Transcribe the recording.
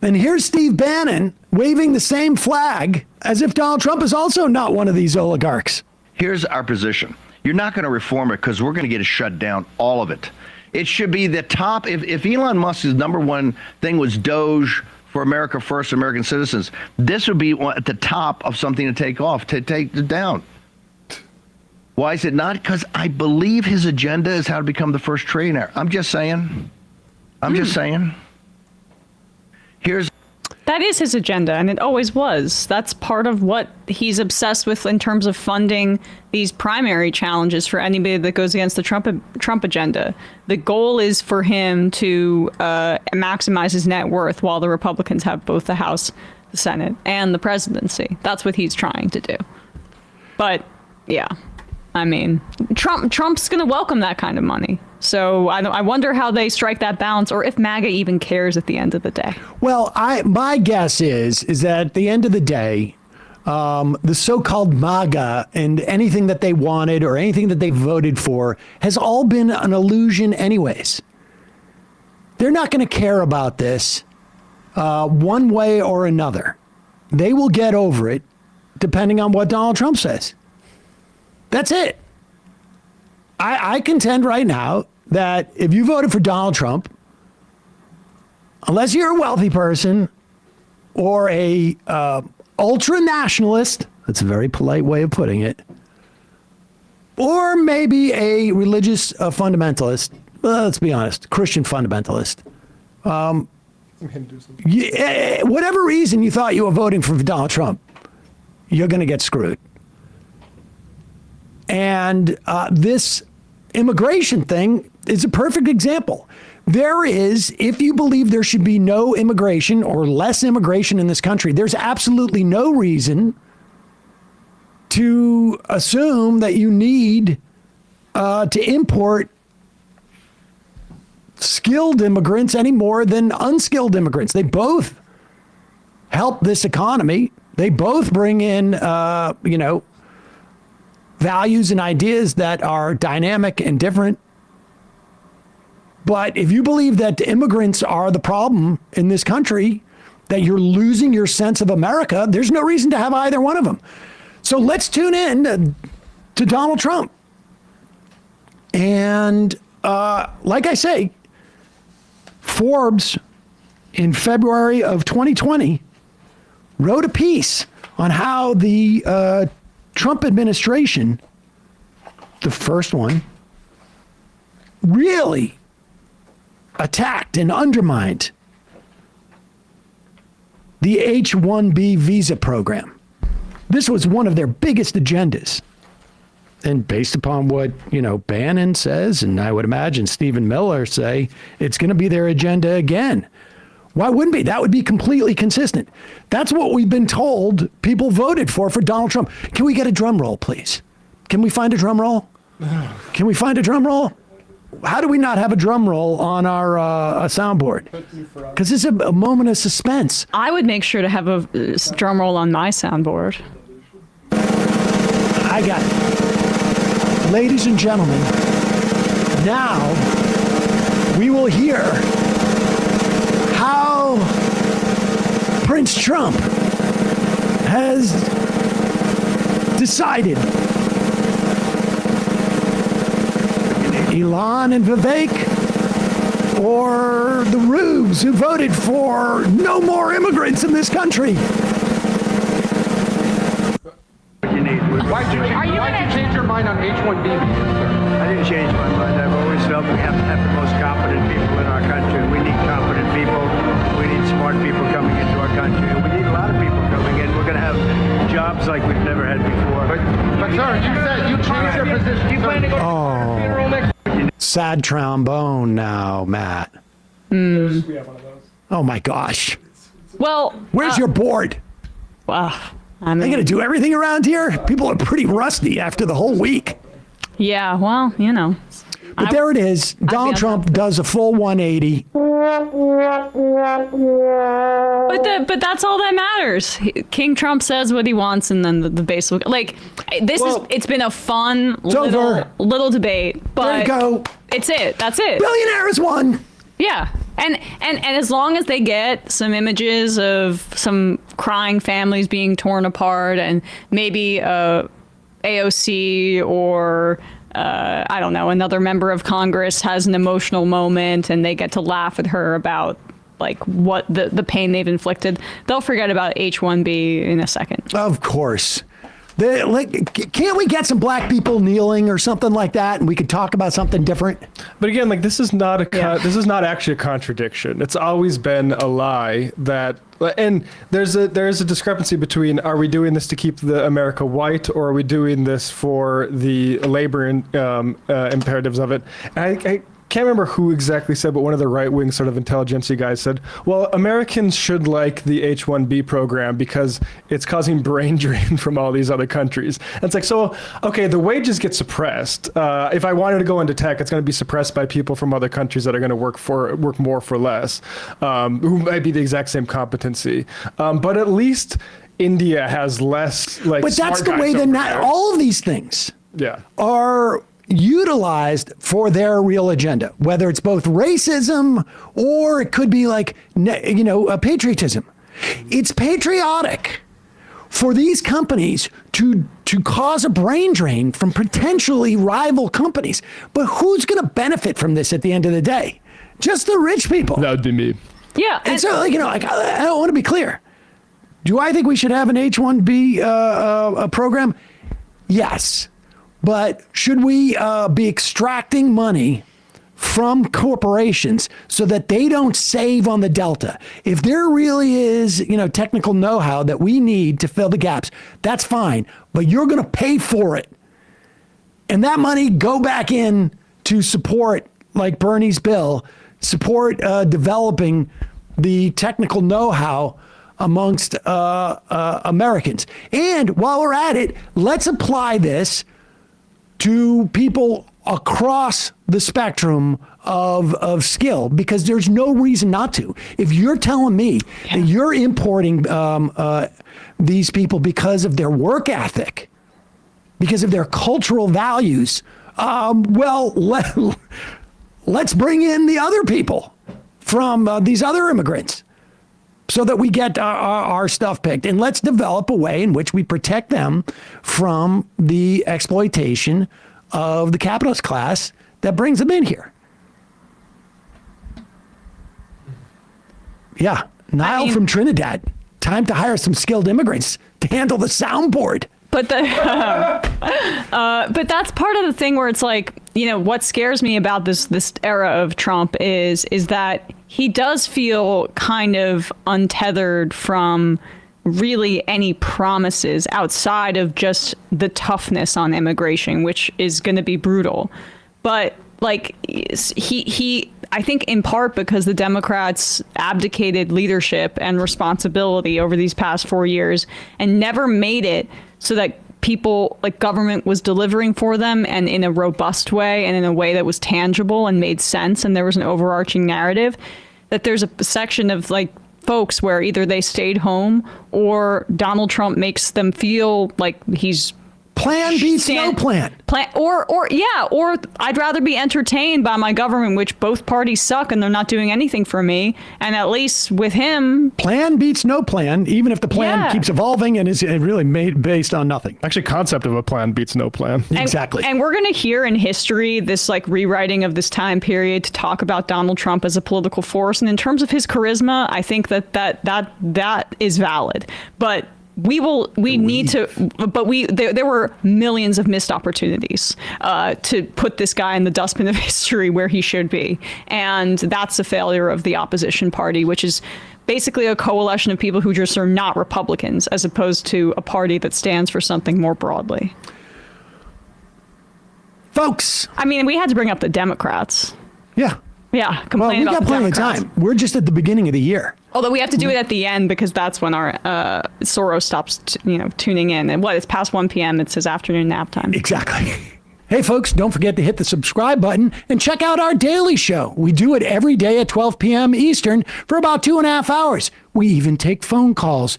And here's Steve Bannon waving the same flag as if Donald Trump is also not one of these oligarchs. Here's our position. You're not going to reform it because we're going to get it shut down, all of it. It should be the top. If Elon Musk's number one thing was Doge for America First, American citizens, this would be at the top of something to take off, to take it down. Why is it not? Because I believe his agenda is how to become the first trillionaire. I'm just saying. That is his agenda, and it always was. That's part of what he's obsessed with in terms of funding these primary challenges for anybody that goes against the Trump agenda. The goal is for him to maximize his net worth while the Republicans have both the House, the Senate, and the presidency. That's what he's trying to do. But, yeah. I mean, Trump's going to welcome that kind of money. So I wonder how they strike that balance, or if MAGA even cares at the end of the day. Well, my guess is that at the end of the day, the so-called MAGA and anything that they wanted or anything that they voted for has all been an illusion anyways. They're not going to care about this one way or another. They will get over it depending on what Donald Trump says. That's it. I contend right now that if you voted for Donald Trump, unless you're a wealthy person or a ultra nationalist, that's a very polite way of putting it, or maybe a religious fundamentalist, let's be honest, Christian fundamentalist, whatever reason you thought you were voting for Donald Trump, you're going to get screwed. And this immigration thing is a perfect example. There is, if you believe there should be no immigration or less immigration in this country, there's absolutely no reason to assume that you need to import skilled immigrants any more than unskilled immigrants. They both help this economy. They both bring in, values and ideas that are dynamic and different. But if you believe that immigrants are the problem in this country, that you're losing your sense of America, there's no reason to have either one of them. So let's tune in to Donald Trump. And like I say, Forbes in February of 2020 wrote a piece on how the Trump administration, the first one, really attacked and undermined the H-1B visa program. This was one of their biggest agendas. And based upon what, Bannon says, and I would imagine Stephen Miller say, it's going to be their agenda again. Why wouldn't be? That would be completely consistent. That's what we've been told people voted for Donald Trump. Can we get a drum roll, please? Can we find a drum roll? Can we find a drum roll? How do we not have a drum roll on our soundboard? Because it's a moment of suspense. I would make sure to have a drum roll on my soundboard. I got it. Ladies and gentlemen, now we will hear how Prince Trump has decided. Elon and Vivek, or the rubes who voted for no more immigrants in this country. Why'd you change your mind on H-1B? I didn't change my mind. I've always felt we have to have the most competent people in our country. We need competent people. We need smart people coming into our country. We need a lot of people coming in. We're going to have jobs like we've never had before. But sir, you said you changed your position. You plan to go to the funeral next? Sad trombone now, Matt. We have one of those. Oh my gosh. Well, where's your board? Wow. Are they going to do everything around here? People are pretty rusty after the whole week. Yeah, well, But there it is. Donald Trump does a full 180. But that's all that matters. King Trump says what he wants, and then the base will it's been a fun little debate. But there you go. That's it. Billionaires won. Yeah. And as long as they get some images of some crying families being torn apart, and maybe AOC or I don't know, another member of Congress has an emotional moment and they get to laugh at her about like what the pain they've inflicted, they'll forget about H-1B in a second. Of course. Can't we get some black people kneeling or something like that, and we could talk about something different? But again, like this is not this is not actually a contradiction. It's always been a lie that, and there is a discrepancy between, are we doing this to keep the America white, or are we doing this for the labor imperatives of it? And I can't remember who exactly said, but one of the right-wing sort of intelligentsia guys said, well, Americans should like the H-1B program because it's causing brain drain from all these other countries. And it's like, so, okay, the wages get suppressed. If I wanted to go into tech, it's going to be suppressed by people from other countries that are going to work more for less, who might be the exact same competency. But at least India has less, like, but that's the way that not all of these things are utilized for their real agenda, whether it's both racism or it could be like, patriotism. It's patriotic for these companies to cause a brain drain from potentially rival companies. But who's going to benefit from this at the end of the day? Just the rich people. That would be me. Yeah. And so, I want to be clear. Do I think we should have an H-1B program? Yes. But should we be extracting money from corporations so that they don't save on the delta? If there really is, technical know-how that we need to fill the gaps, that's fine. But you're going to pay for it. And that money go back in to support, like Bernie's bill, support developing the technical know-how amongst Americans. And while we're at it, let's apply this to people across the spectrum of skill, because there's no reason not to. If you're telling me that you're importing these people because of their work ethic, because of their cultural values, let's bring in the other people from these other immigrants so that we get our stuff picked. And let's develop a way in which we protect them from the exploitation of the capitalist class that brings them in here. Yeah, Niall from Trinidad. Time to hire some skilled immigrants to handle the soundboard. But but that's part of the thing where it's like, what scares me about this era of Trump is that he does feel kind of untethered from really any promises outside of just the toughness on immigration, which is going to be brutal. But like he I think in part because the Democrats abdicated leadership and responsibility over these past 4 years and never made it so that people, like government, was delivering for them, and in a robust way and in a way that was tangible and made sense, and there was an overarching narrative, that there's a section of like folks where either they stayed home or Donald Trump makes them feel like he's plan beats no plan. Or I'd rather be entertained by my government, which both parties suck and they're not doing anything for me. And at least with him, plan beats no plan, even if the plan keeps evolving and is really made based on nothing. Actually, concept of a plan beats no plan. Exactly. And we're going to hear in history this like rewriting of this time period to talk about Donald Trump as a political force. And in terms of his charisma, I think that is valid. But there were millions of missed opportunities to put this guy in the dustbin of history where he should be. And that's a failure of the opposition party, which is basically a coalition of people who just are not Republicans, as opposed to a party that stands for something more broadly. Folks. I mean, we had to bring up the Democrats. Yeah. Yeah, well, we got plenty of Democrats. time. We're just at the beginning of the year. Although we have to do it at the end because that's when our Soros stops, tuning in. And it's past 1 p.m. It's his afternoon nap time. Exactly. Hey, folks, don't forget to hit the subscribe button and check out our daily show. We do it every day at 12 p.m. Eastern for about 2.5 hours. We even take phone calls.